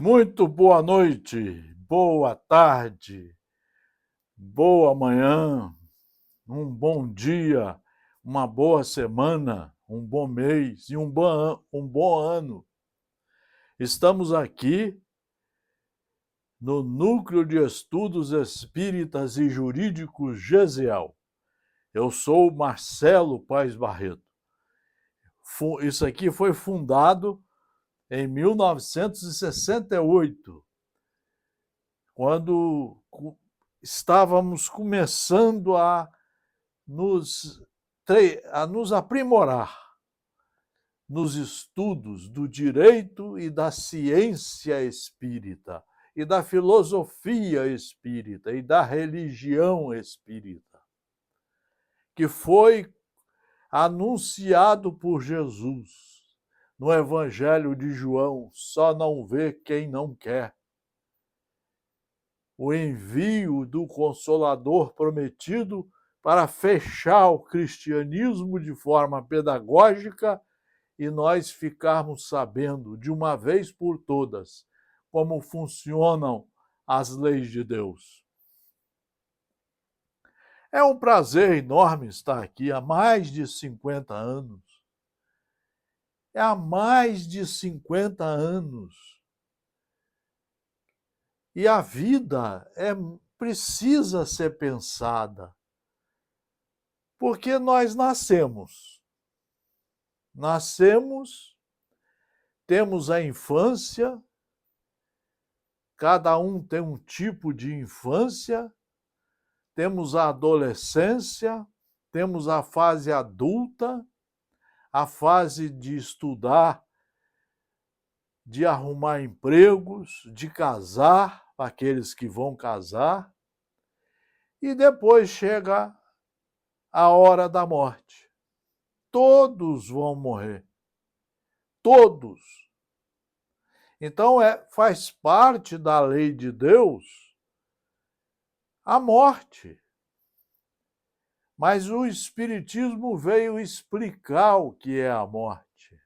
Muito boa noite, boa tarde, boa manhã, um bom dia, uma boa semana, um bom mês e um bom ano. Estamos aqui no Núcleo de Estudos Espíritas e Jurídicos Gesiel. Eu sou Marcelo Paes Barreto. Isso aqui foi fundado em 1968, quando estávamos começando nos, a nos aprimorar nos estudos do direito e da ciência espírita, e da filosofia espírita, e da religião espírita, que foi anunciado por Jesus no Evangelho de João: só não vê quem não quer. O envio do Consolador prometido para fechar o cristianismo de forma pedagógica e nós ficarmos sabendo de uma vez por todas como funcionam as leis de Deus. É um prazer enorme estar aqui há mais de 50 anos. É há mais de 50 anos. E a vida precisa ser pensada. Porque nós nascemos, temos a infância, cada um tem um tipo de infância, temos a adolescência, temos a fase adulta, a fase de estudar, de arrumar empregos, de casar, aqueles que vão casar, e depois chega a hora da morte. Todos vão morrer. Todos. Então faz parte da lei de Deus a morte. Mas o Espiritismo veio explicar o que é a morte.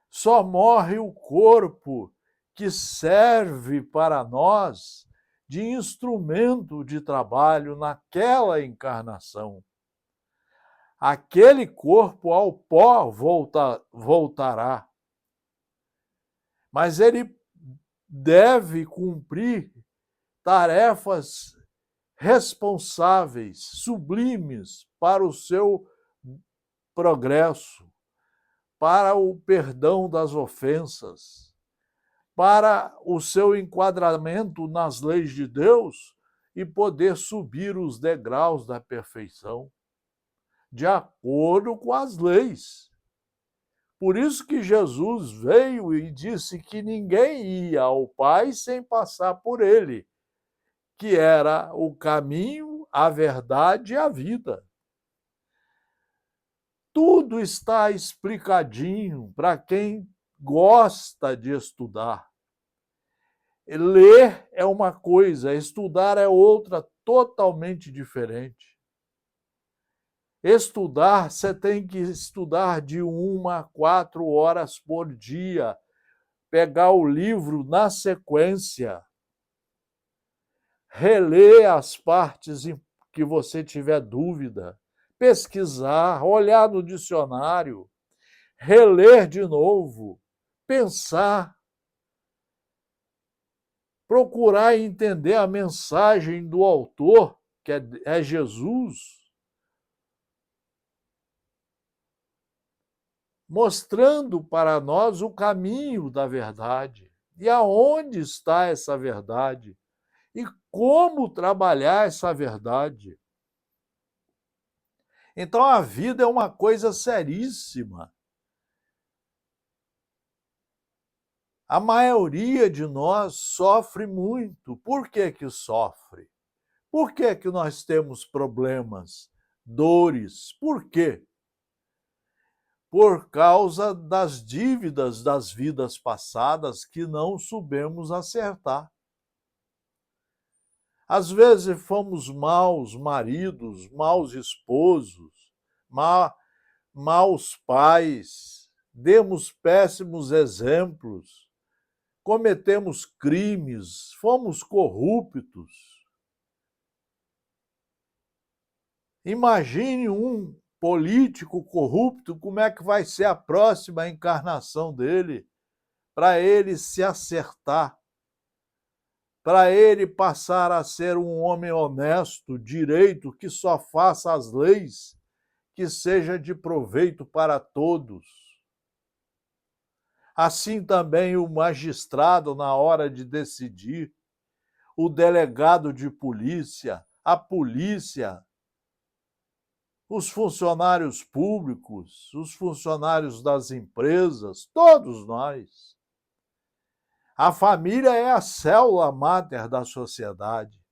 Só morre o corpo que serve para nós de instrumento de trabalho naquela encarnação. Aquele corpo ao pó voltará. Mas ele deve cumprir tarefas responsáveis, sublimes para o seu progresso, para o perdão das ofensas, para o seu enquadramento nas leis de Deus e poder subir os degraus da perfeição, de acordo com as leis. Por isso que Jesus veio e disse que ninguém ia ao Pai sem passar por ele, que era o caminho, a verdade e a vida. Tudo está explicadinho para quem gosta de estudar. Ler é uma coisa, estudar é outra totalmente diferente. Estudar, você tem que estudar de 1 a 4 horas por dia, pegar o livro na sequência, reler as partes em que você tiver dúvida, pesquisar, olhar no dicionário, reler de novo, pensar, procurar entender a mensagem do autor, que é Jesus, mostrando para nós o caminho da verdade. E aonde está essa verdade? E como trabalhar essa verdade? Então a vida é uma coisa seríssima. A maioria de nós sofre muito. Por que que sofre? Por que que nós temos problemas, dores? Por quê? Por causa das dívidas das vidas passadas que não soubemos acertar. Às vezes fomos maus maridos, maus esposos, maus pais, demos péssimos exemplos, cometemos crimes, fomos corruptos. Imagine um político corrupto, como é que vai ser a próxima encarnação dele, para ele se acertar, para ele passar a ser um homem honesto, direito, que só faça as leis, que seja de proveito para todos. Assim também o magistrado, na hora de decidir, o delegado de polícia, a polícia, os funcionários públicos, os funcionários das empresas, todos nós. A família é a célula máter da sociedade.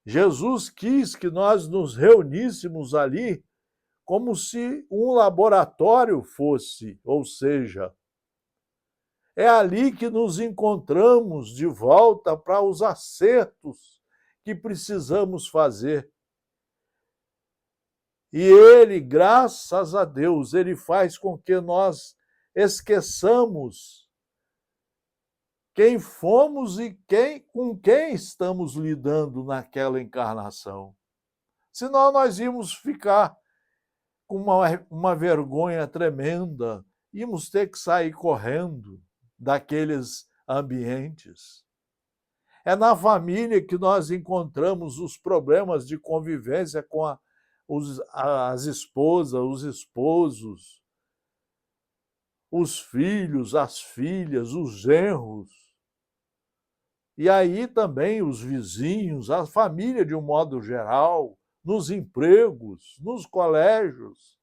Jesus quis que nós nos reuníssemos ali como se um laboratório fosse, ou seja, é ali que nos encontramos de volta para os acertos que precisamos fazer. E ele, graças a Deus, ele faz com que nós esqueçamos quem fomos e com quem estamos lidando naquela encarnação. Senão nós íamos ficar com uma vergonha tremenda, íamos ter que sair correndo daqueles ambientes. É na família que nós encontramos os problemas de convivência com as esposas, os esposos, os filhos, as filhas, os genros. E aí também os vizinhos, a família de um modo geral, nos empregos, nos colégios,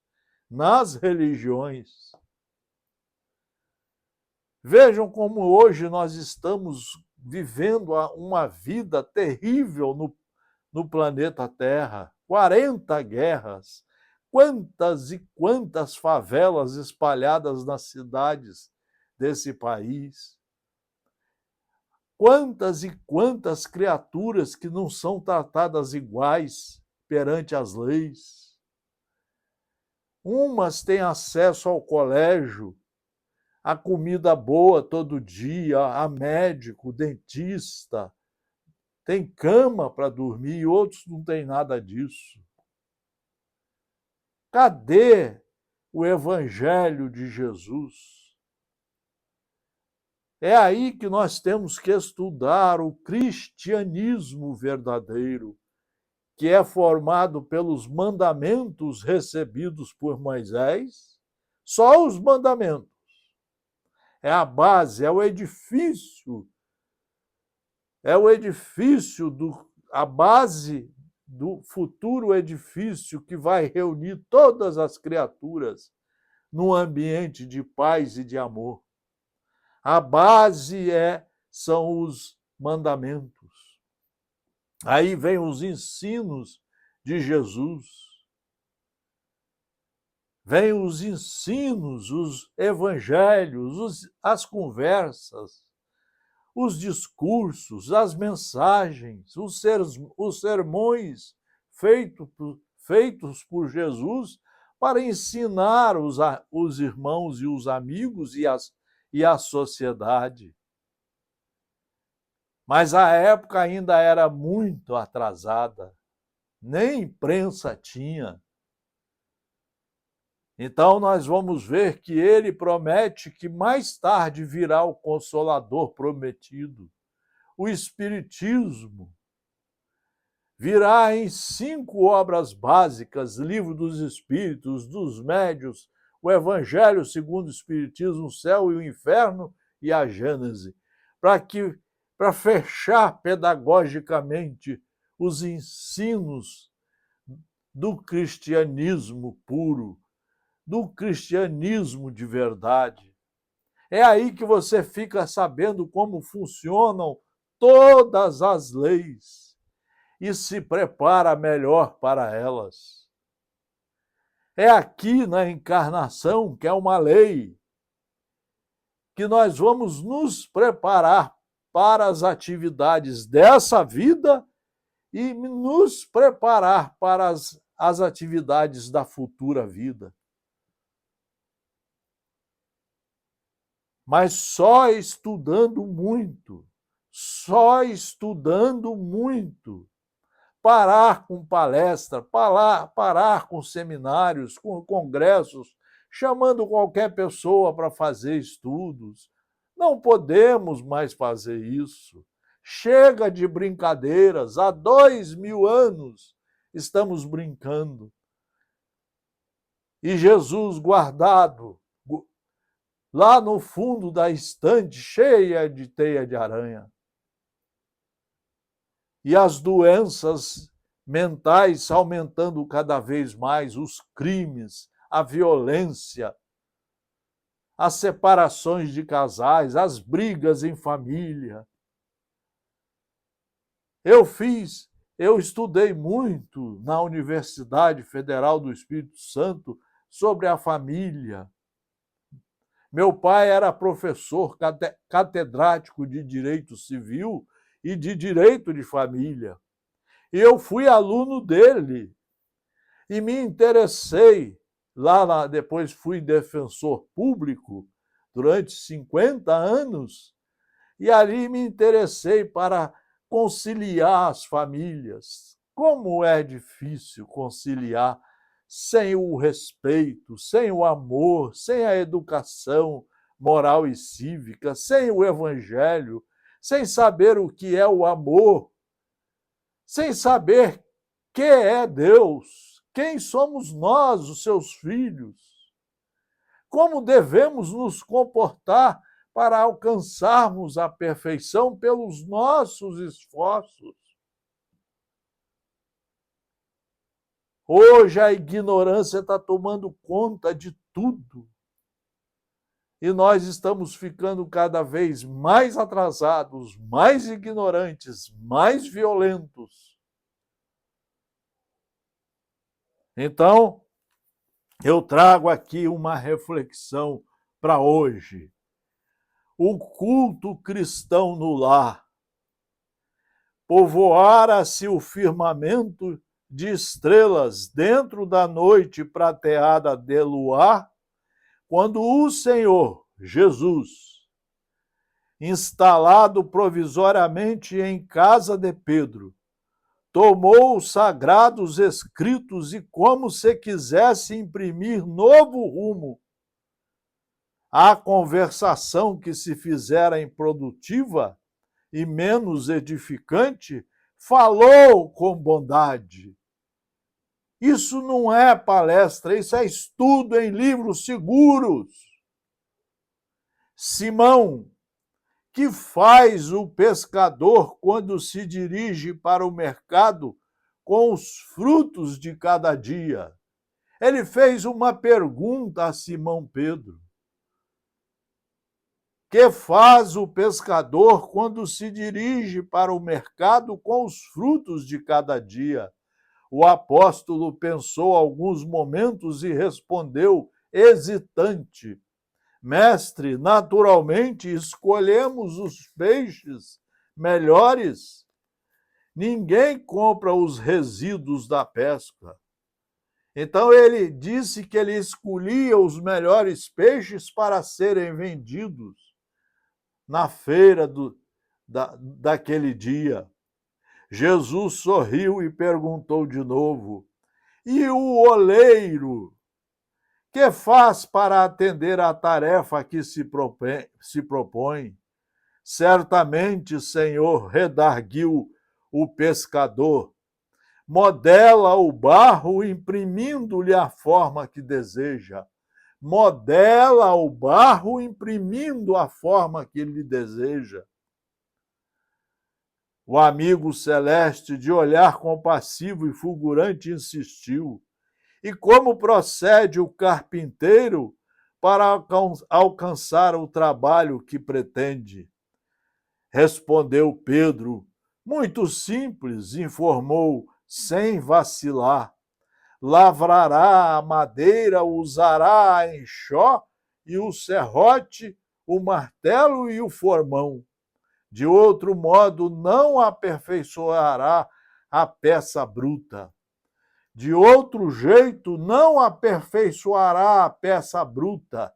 nas religiões. Vejam como hoje nós estamos vivendo uma vida terrível no planeta Terra. 40 guerras, quantas e quantas favelas espalhadas nas cidades desse país. Quantas e quantas criaturas que não são tratadas iguais perante as leis. Umas têm acesso ao colégio, a comida boa todo dia, a médico, dentista, tem cama para dormir e outros não têm nada disso. Cadê o Evangelho de Jesus? É aí que nós temos que estudar o cristianismo verdadeiro, que é formado pelos mandamentos recebidos por Moisés, só os mandamentos. É a base, é o edifício a base do futuro edifício que vai reunir todas as criaturas num ambiente de paz e de amor. A base são os mandamentos. Aí vem os ensinos de Jesus. Vem os ensinos, os evangelhos, as conversas, os discursos, as mensagens, os sermões feitos por Jesus para ensinar os irmãos e os amigos e a sociedade. Mas a época ainda era muito atrasada, nem imprensa tinha. Então nós vamos ver que ele promete que mais tarde virá o Consolador prometido. O Espiritismo virá em 5 obras básicas: Livro dos Espíritos, dos Médiuns, o Evangelho segundo o Espiritismo, o Céu e o Inferno e a Gênese, para fechar pedagogicamente os ensinos do cristianismo puro, do cristianismo de verdade. É aí que você fica sabendo como funcionam todas as leis e se prepara melhor para elas. É aqui na encarnação, que é uma lei, que nós vamos nos preparar para as atividades dessa vida e nos preparar para as atividades da futura vida. Mas só estudando muito, só estudando muito, parar com palestra, parar com seminários, com congressos, chamando qualquer pessoa para fazer estudos. Não podemos mais fazer isso. Chega de brincadeiras. Há 2000 anos estamos brincando. E Jesus guardado lá no fundo da estante, cheia de teia de aranha. E as doenças mentais aumentando cada vez mais, os crimes, a violência, as separações de casais, as brigas em família. Eu estudei muito na Universidade Federal do Espírito Santo sobre a família. Meu pai era professor catedrático de Direito Civil e de Direito de Família. E eu fui aluno dele e me interessei. Depois fui defensor público durante 50 anos e ali me interessei para conciliar as famílias. Como é difícil conciliar sem o respeito, sem o amor, sem a educação moral e cívica, sem o evangelho, sem saber o que é o amor, sem saber que é Deus, quem somos nós, os seus filhos, como devemos nos comportar para alcançarmos a perfeição pelos nossos esforços. Hoje a ignorância está tomando conta de tudo. E nós estamos ficando cada vez mais atrasados, mais ignorantes, mais violentos. Então, eu trago aqui uma reflexão para hoje. O culto cristão no lar. Povoara-se o firmamento de estrelas dentro da noite prateada de luar, quando o Senhor Jesus, instalado provisoriamente em casa de Pedro, tomou os sagrados escritos e, como se quisesse imprimir novo rumo à conversação que se fizera improdutiva e menos edificante, falou com bondade. Isso não é palestra, isso é estudo em livros seguros. Simão, que faz o pescador quando se dirige para o mercado com os frutos de cada dia? Ele fez uma pergunta a Simão Pedro. Que faz o pescador quando se dirige para o mercado com os frutos de cada dia? O apóstolo pensou alguns momentos e respondeu, hesitante: Mestre, naturalmente escolhemos os peixes melhores. Ninguém compra os resíduos da pesca. Então ele disse que ele escolhia os melhores peixes para serem vendidos na feira daquele dia. Jesus sorriu e perguntou de novo: e o oleiro? Que faz para atender à tarefa que se propõe? Certamente, Senhor, redarguiu o pescador, modela o barro imprimindo-lhe a forma que deseja. Modela o barro imprimindo a forma que ele deseja. O amigo celeste, de olhar compassivo e fulgurante, insistiu: e como procede o carpinteiro para alcançar o trabalho que pretende? Respondeu Pedro: muito simples, informou, sem vacilar. Lavrará a madeira, usará a enxó e o serrote, o martelo e o formão. De outro modo, não aperfeiçoará a peça bruta. De outro jeito, não aperfeiçoará a peça bruta.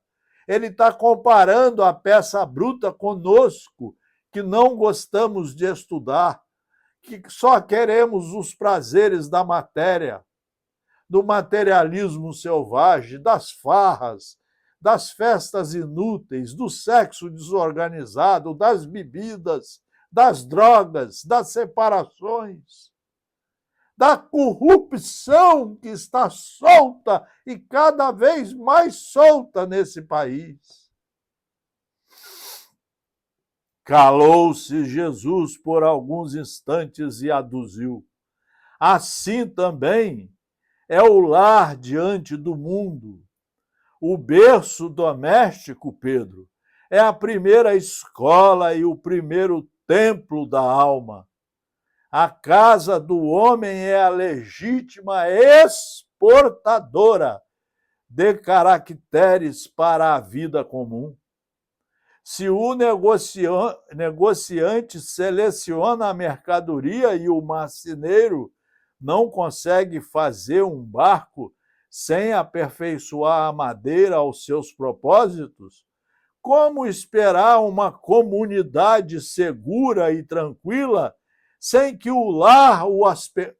Ele está comparando a peça bruta conosco, que não gostamos de estudar, que só queremos os prazeres da matéria, do materialismo selvagem, das farras, das festas inúteis, do sexo desorganizado, das bebidas, das drogas, das separações, da corrupção que está solta e cada vez mais solta nesse país. Calou-se Jesus por alguns instantes e aduziu: assim também é o lar diante do mundo. O berço doméstico, Pedro, é a primeira escola e o primeiro templo da alma. A casa do homem é a legítima exportadora de caracteres para a vida comum. Se o negociante seleciona a mercadoria e o marceneiro não consegue fazer um barco sem aperfeiçoar a madeira aos seus propósitos, como esperar uma comunidade segura e tranquila sem que o lar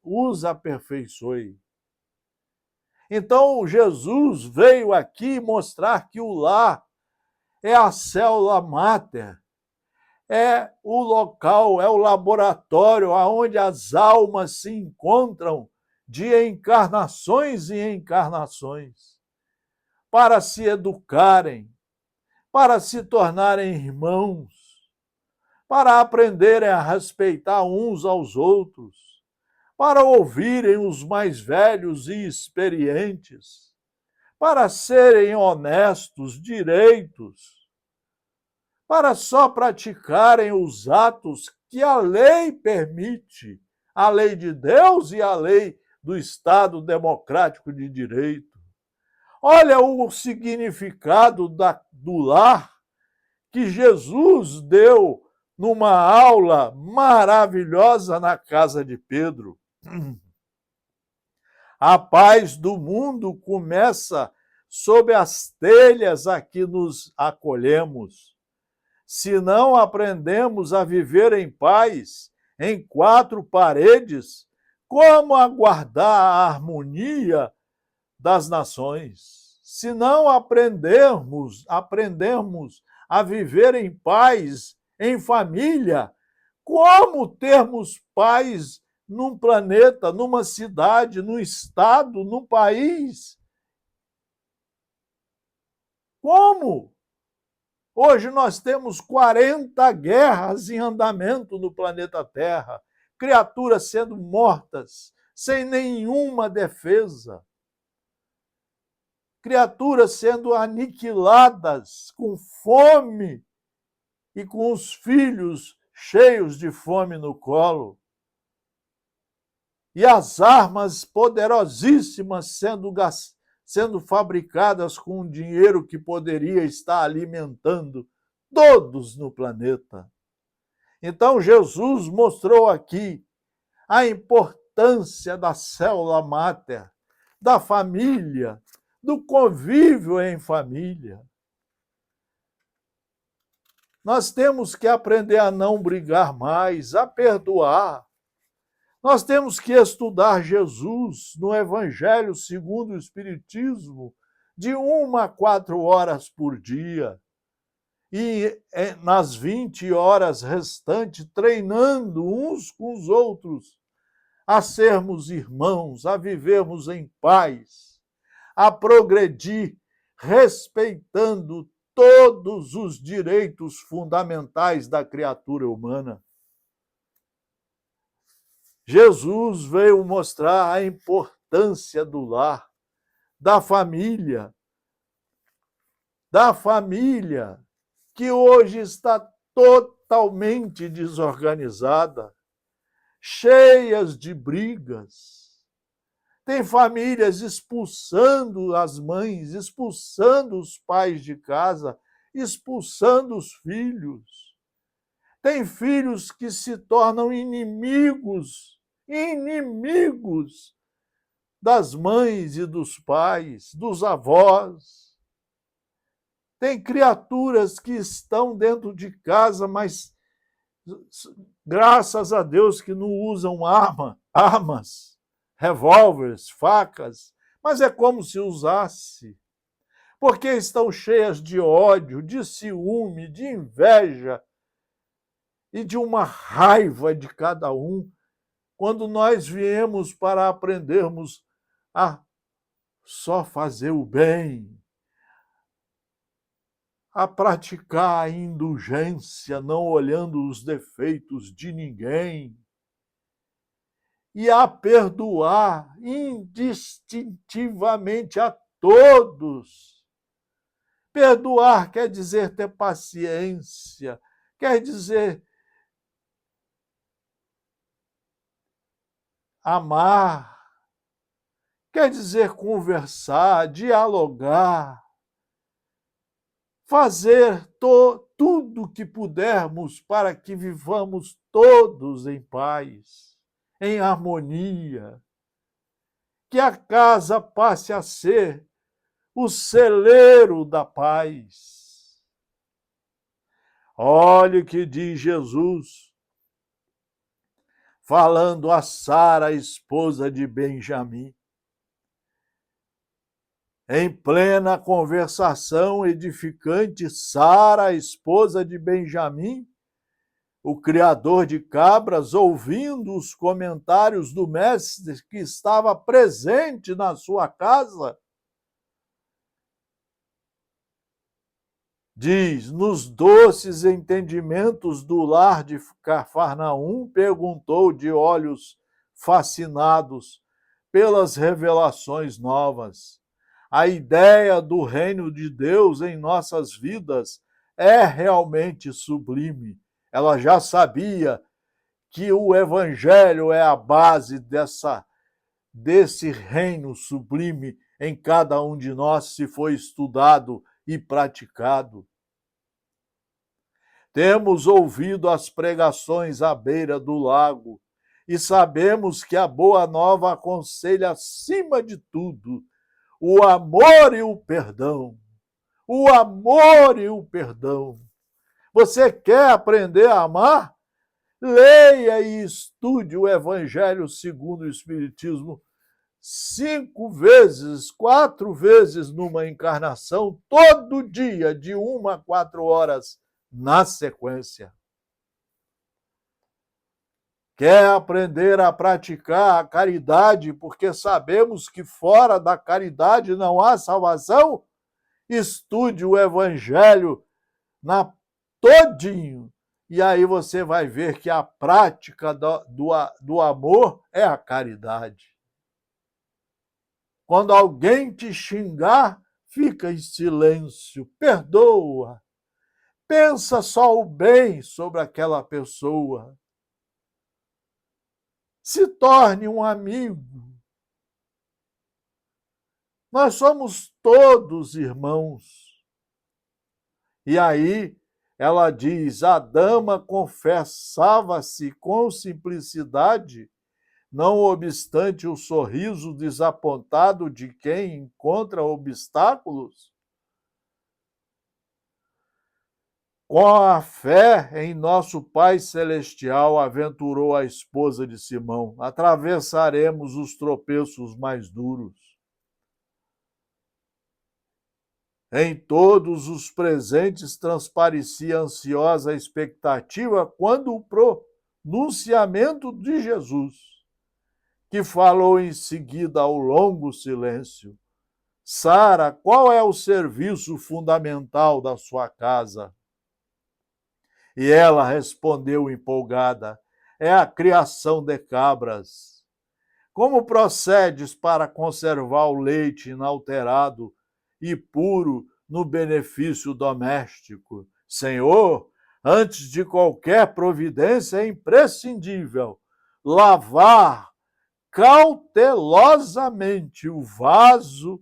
os aperfeiçoe? Então, Jesus veio aqui mostrar que o lar é a célula máter, é o local, é o laboratório onde as almas se encontram de encarnações e encarnações, para se educarem, para se tornarem irmãos, para aprenderem a respeitar uns aos outros, para ouvirem os mais velhos e experientes, para serem honestos, direitos, para só praticarem os atos que a lei permite, a lei de Deus e a lei do Estado democrático de direito. Olha o significado do lar que Jesus deu numa aula maravilhosa na casa de Pedro. A paz do mundo começa sob as telhas a que nos acolhemos. Se não aprendemos a viver em paz, em quatro paredes, como aguardar a harmonia das nações? Se não aprendermos a viver em paz, em família, como termos paz num planeta, numa cidade, num estado, num país? Como? Hoje nós temos 40 guerras em andamento no planeta Terra, criaturas sendo mortas sem nenhuma defesa, criaturas sendo aniquiladas com fome e com os filhos cheios de fome no colo. E as armas poderosíssimas sendo fabricadas com um dinheiro que poderia estar alimentando todos no planeta. Então, Jesus mostrou aqui a importância da célula máter, da família, do convívio em família. Nós temos que aprender a não brigar mais, a perdoar. Nós temos que estudar Jesus no Evangelho segundo o Espiritismo de 1 a 4 horas por dia. E nas 20 horas restantes, treinando uns com os outros a sermos irmãos, a vivermos em paz, a progredir, respeitando todos os direitos fundamentais da criatura humana. Jesus veio mostrar a importância do lar, da família que hoje está totalmente desorganizada, cheias de brigas. Tem famílias expulsando as mães, expulsando os pais de casa, expulsando os filhos. Tem filhos que se tornam inimigos das mães e dos pais, dos avós. Tem criaturas que estão dentro de casa, mas graças a Deus que não usam armas, revólveres, facas, mas é como se usasse, porque estão cheias de ódio, de ciúme, de inveja e de uma raiva de cada um, quando nós viemos para aprendermos a só fazer o bem, a praticar a indulgência, não olhando os defeitos de ninguém, e a perdoar indistintivamente a todos. Perdoar quer dizer ter paciência, quer dizer amar, quer dizer conversar, dialogar, fazer tudo o que pudermos para que vivamos todos em paz, em harmonia, que a casa passe a ser o celeiro da paz. Olhe o que diz Jesus, falando a Sara, esposa de Benjamim. Em plena conversação edificante, Sara, esposa de Benjamim, o criador de cabras, ouvindo os comentários do mestre que estava presente na sua casa, diz: nos doces entendimentos do lar de Cafarnaum, perguntou de olhos fascinados pelas revelações novas. A ideia do reino de Deus em nossas vidas é realmente sublime. Ela já sabia que o evangelho é a base desse reino sublime em cada um de nós, se for estudado e praticado. Temos ouvido as pregações à beira do lago e sabemos que a Boa Nova aconselha, acima de tudo, o amor e o perdão. O amor e o perdão. Você quer aprender a amar? Leia e estude o Evangelho segundo o Espiritismo 5 vezes, 4 vezes numa encarnação, todo dia, de 1 a 4 horas, na sequência. Quer aprender a praticar a caridade, porque sabemos que fora da caridade não há salvação? Estude o Evangelho todinho, e aí você vai ver que a prática do amor é a caridade. Quando alguém te xingar, fica em silêncio, perdoa, pensa só o bem sobre aquela pessoa, se torne um amigo. Nós somos todos irmãos. E aí ela diz: a dama confessava-se com simplicidade, não obstante o sorriso desapontado de quem encontra obstáculos. Com a fé em nosso Pai Celestial, aventurou a esposa de Simão, atravessaremos os tropeços mais duros. Em todos os presentes transparecia ansiosa expectativa quando o pronunciamento de Jesus, que falou em seguida ao longo silêncio: Sara, qual é o serviço fundamental da sua casa? E ela respondeu empolgada: é a criação de cabras. Como procedes para conservar o leite inalterado e puro no benefício doméstico? Senhor, antes de qualquer providência é imprescindível lavar cautelosamente o vaso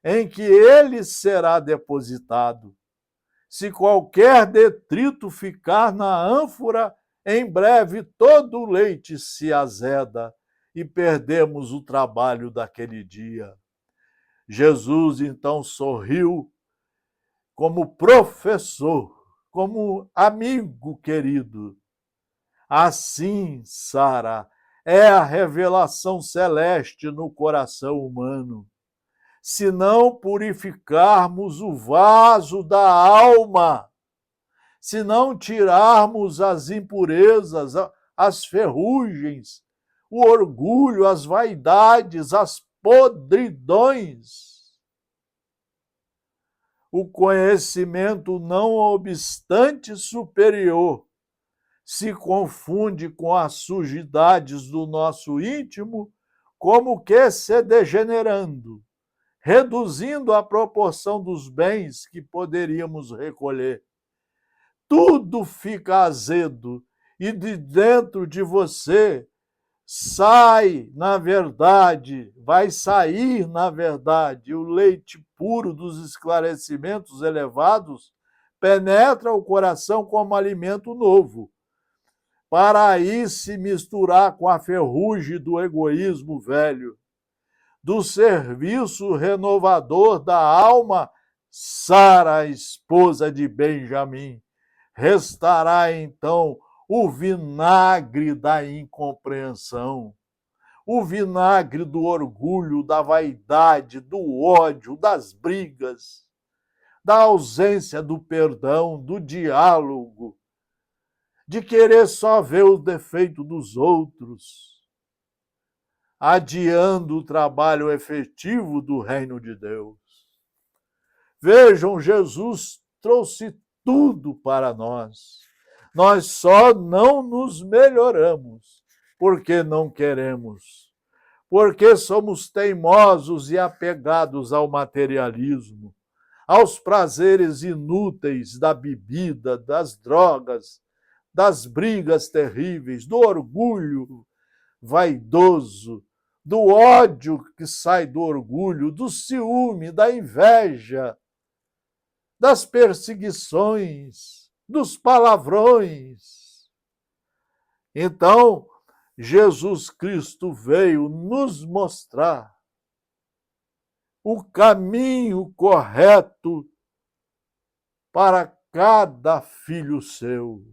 em que ele será depositado. Se qualquer detrito ficar na ânfora, em breve todo o leite se azeda e perdemos o trabalho daquele dia. Jesus então sorriu como professor, como amigo querido. Assim, Sara, é a revelação celeste no coração humano. Se não purificarmos o vaso da alma, se não tirarmos as impurezas, as ferrugens, o orgulho, as vaidades, as podridões, o conhecimento, não obstante superior, se confunde com as sujidades do nosso íntimo, como que se degenerando, reduzindo a proporção dos bens que poderíamos recolher. Tudo fica azedo e de dentro de você vai sair, na verdade, o leite puro dos esclarecimentos elevados, penetra o coração como alimento novo, para aí se misturar com a ferrugem do egoísmo velho, do serviço renovador da alma. Sara, esposa de Benjamim, restará então o vinagre da incompreensão, o vinagre do orgulho, da vaidade, do ódio, das brigas, da ausência do perdão, do diálogo, de querer só ver o defeito dos outros, adiando o trabalho efetivo do reino de Deus. Vejam, Jesus trouxe tudo para nós. Nós só não nos melhoramos porque não queremos, porque somos teimosos e apegados ao materialismo, aos prazeres inúteis da bebida, das drogas, das brigas terríveis, do orgulho vaidoso, do ódio que sai do orgulho, do ciúme, da inveja, das perseguições, dos palavrões. Então, Jesus Cristo veio nos mostrar o caminho correto para cada filho seu.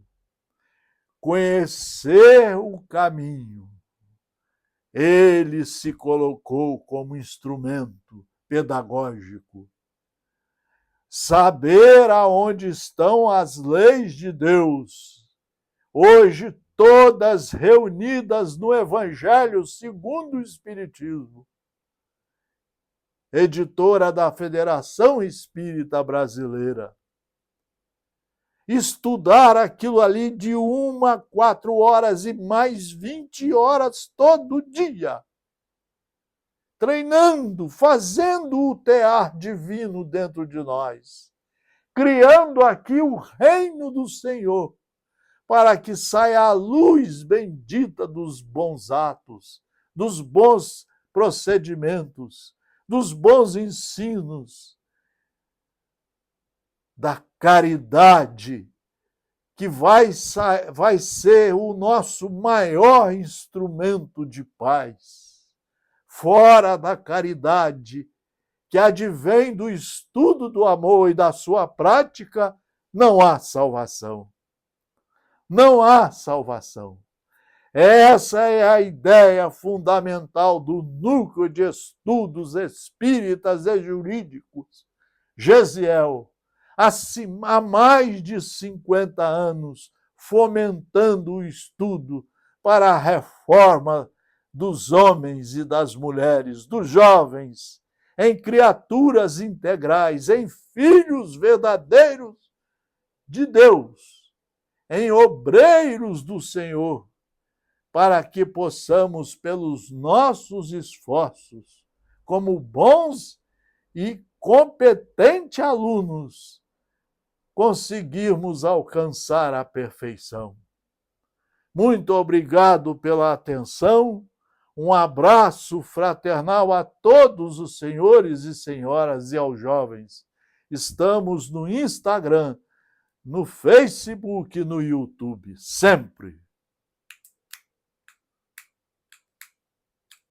Conhecer o caminho. Ele se colocou como instrumento pedagógico. Saber aonde estão as leis de Deus, hoje todas reunidas no Evangelho segundo o Espiritismo. Editora da Federação Espírita Brasileira. Estudar aquilo ali de 1 a 4 horas e mais 20 horas todo dia. Treinando, fazendo o tear divino dentro de nós. Criando aqui o reino do Senhor, para que saia a luz bendita dos bons atos, dos bons procedimentos, dos bons ensinos, da caridade, que vai ser o nosso maior instrumento de paz. Fora da caridade, que advém do estudo do amor e da sua prática, não há salvação. Não há salvação. Essa é a ideia fundamental do Núcleo de Estudos Espíritas e Jurídicos, GESIEL, há mais de 50 anos, fomentando o estudo para a reforma dos homens e das mulheres, dos jovens, em criaturas integrais, em filhos verdadeiros de Deus, em obreiros do Senhor, para que possamos, pelos nossos esforços, como bons e competentes alunos, conseguirmos alcançar a perfeição. Muito obrigado pela atenção, um abraço fraternal a todos os senhores e senhoras e aos jovens. Estamos no Instagram, no Facebook e no YouTube, sempre.